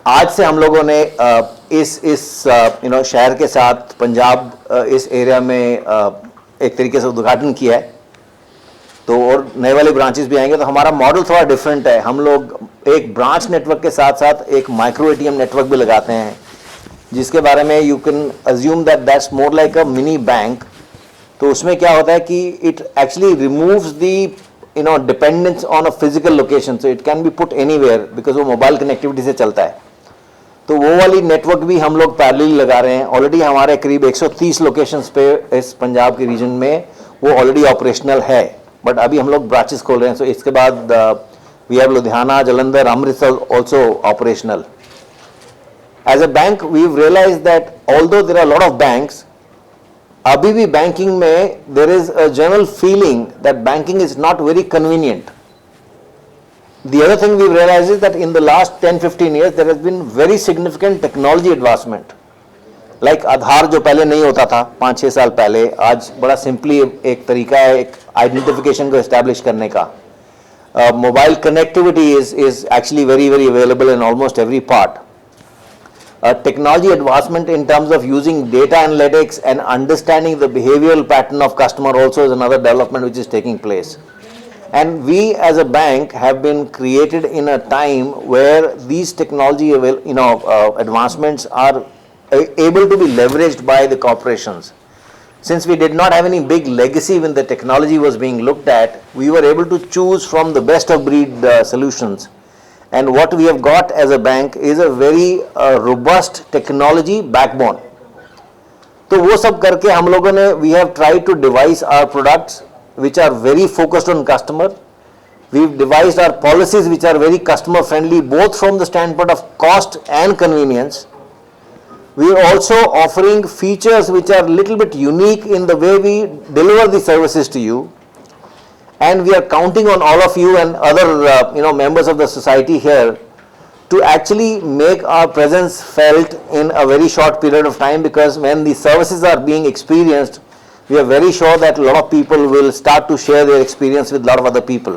आज से हम लोगों ने इस शहर के साथ पंजाब इस एरिया में एक तरीके से उद्घाटन किया है। तो और नए वाले ब्रांचेस भी आएंगे, तो हमारा मॉडल थोड़ा डिफरेंट है। हम लोग एक ब्रांच नेटवर्क के साथ साथ एक माइक्रो एटीएम नेटवर्क भी लगाते हैं, जिसके बारे में you can assume that that's more like a mini bank. तो उसमें क्या होता है कि it actually removes the dependence on a physical location, so it can be put anywhere because वो मोबाइल कनेक्टिविटी से चलता है। तो वो वाली नेटवर्क भी हम लोग पैरेलल लगा रहे हैं। ऑलरेडी हमारे करीब 130 लोकेशंस पे इस पंजाब के रीजन में वो ऑलरेडी ऑपरेशनल है, बट अभी हम लोग ब्रांचेस खोल रहे हैं। सो इसके बाद we have Ludhiana, Jalandhar, Amritsar also operational. As a bank we have realised that although there are lot of banks, अभी भी बैंकिंग में there is a general feeling that banking is not very convenient. The other thing we've realized is that in the last 10-15 years there has been very significant technology advancement. Like आधार जो पहले नहीं होता था 5-6 साल पहले, आज बड़ा सिंपली एक तरीका है एक आइडेंटिफिकेशन को एस्टैब्लिश करने का. Mobile connectivity is actually very available in almost every part. Technology advancement in terms of using data analytics and understanding the behavioral pattern of customer also is another development which is taking place. And we as a bank have been created in a time where these technology advancements are able to be leveraged by the corporations. Since we did not have any big legacy when the technology was being looked at, we were able to choose from the best of breed solutions. And what we have got as a bank is a very robust technology backbone. तो वो सब करके हम लोगों ने we have tried to devise our products which are very focused on customer. We've devised our policies which are very customer friendly, both from the standpoint of cost and convenience. We are also offering features which are little bit unique in the way we deliver the services to you. And we are counting on all of you and other members of the society here to actually make our presence felt in a very short period of time, because when the services are being experienced, we are very sure that a lot of people will start to share their experience with a lot of other people.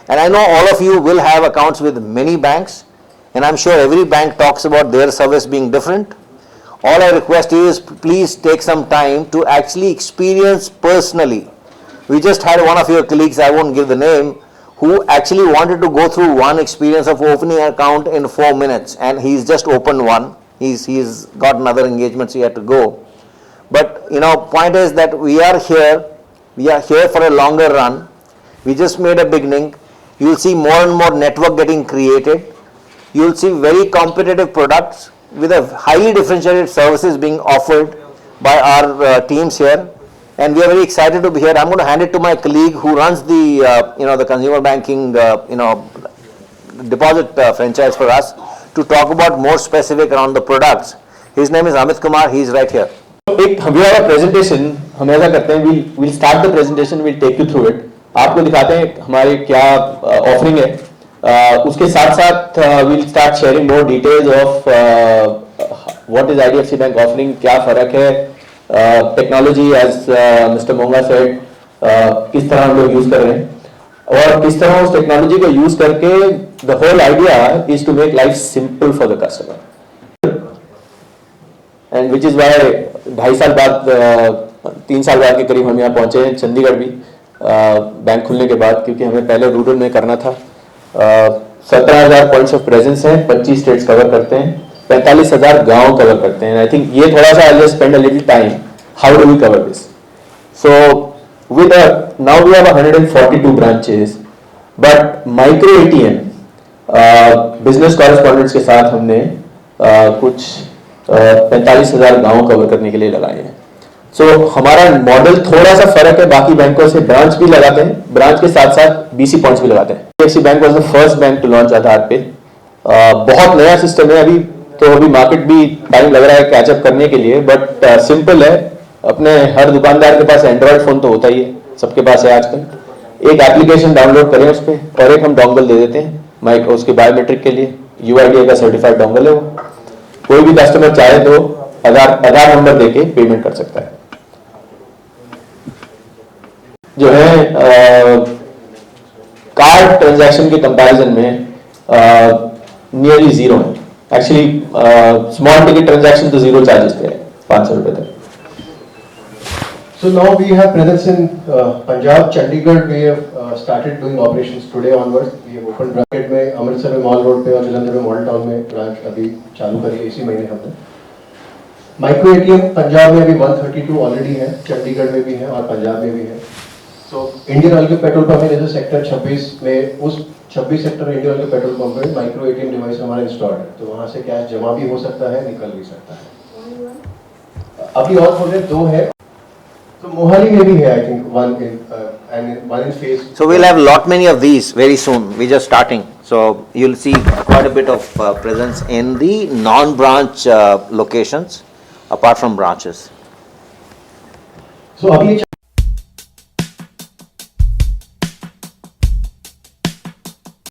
And I know all of you will have accounts with many banks, and I'm sure every bank talks about their service being different. All I request you is please take some time to actually experience personally. We just had one of your colleagues, I won't give the name, who actually wanted to go through one experience of opening an account in 4 minutes, and he's just opened one. He's got another engagement, so he had to go. But point is that we are here for a longer run. We just made a beginning. You'll see more and more network getting created. You'll see very competitive products with a highly differentiated services being offered by our teams here, and we are very excited to be here. I'm going to hand it to my colleague who runs the consumer banking deposit franchise for us, to talk about more specific around the products. His name is Amit Kumar. He's right here. एक we have a presentation, हम ऐसा करते हैं, we'll start the presentation, we'll take you through it. आपको दिखाते हैं हमारे क्या offering है. उसके साथ साथ we'll start sharing more details of what is IDFC Bank offering, क्या फर्क है, technology as Mr. Monga said, किस तरह हम लोग use कर रहे हैं और किस तरह उस technology को use करके the whole idea is to make life simple for the customer. And which is why 2.5 साल बाद 3 साल बाद के करीब हम यहाँ पहुँचे हैं चंडीगढ़ भी बैंक खुलने के बाद, क्योंकि हमें पहले रूरल में करना था. 17,000 पॉइंट्स ऑफ प्रेजेंस हैं, 25 स्टेट्स कवर करते हैं, 45,000 गांव कवर करते हैं. आई थिंक ये थोड़ा सा I spend a little time how do we cover this. So with now we have 142 branches, but micro ATM business correspondents के साथ हमने कुछ 45,000 गांव कवर करने के लिए लगाए हैं. सो हमारा मॉडल थोड़ा सा फर्क है बाकी बैंकों से. ब्रांच भी लगाते हैं, ब्रांच के साथ साथ बीसी पॉइंट्स भी लगाते हैं. IDFC bank was the first bank to launch Aadhaar pay. बहुत नया सिस्टम है अभी, तो अभी मार्केट भी टाइम लग रहा है कैचअप करने के लिए, बट सिंपल है. अपने हर दुकानदार के पास एंड्रॉइड फोन तो होता ही है, सबके पास है आजकल. एक एप्लीकेशन डाउनलोड करें उस पर, और एक हम डोंगल दे देते हैं माइक उसके बायोमेट्रिक के लिए. UIDAI का सर्टिफाइड डोंगल है वो. कोई भी कस्टमर चाहे तो आधार नंबर देके पेमेंट कर सकता है. जो है कार्ड ट्रांजैक्शन के कंपैरिजन में नियरली जीरो है. एक्चुअली स्मॉल टिकट ट्रांजैक्शन तो जीरो चार्जेस पे है, 500 रुपए तक। So now we have presence in Punjab, Chandigarh. We have started doing operations today onwards. We have opened bracket में अमृतसर में मॉल रोड पे और जलंधर में मॉल टाउन में ब्रांच अभी चालू करी है इसी महीने हमने। माइक्रो एटीएम पंजाब में अभी 132 ऑलरेडी है, चंडीगढ़ में भी है और पंजाब में भी है। तो इंडियन ऑयल के पेट्रोल पंप में जैसे सेक्टर 26 में उस 26 सेक्टर इंडियन ऑयल के पेट्रोल पंप में माइक्रो एटीएम डिवाइस हमारा इंस्टॉल्ड है, तो वहाँ से कैश जमा भी हो सकता है, निकल भी सकता है। अभी और खोले 2 है, तो मोहाली में भी है I think one in phase. So we'll have lot many of these very soon. We're just starting. So you'll see quite a bit of presence in the non-branch locations apart from branches. So अभी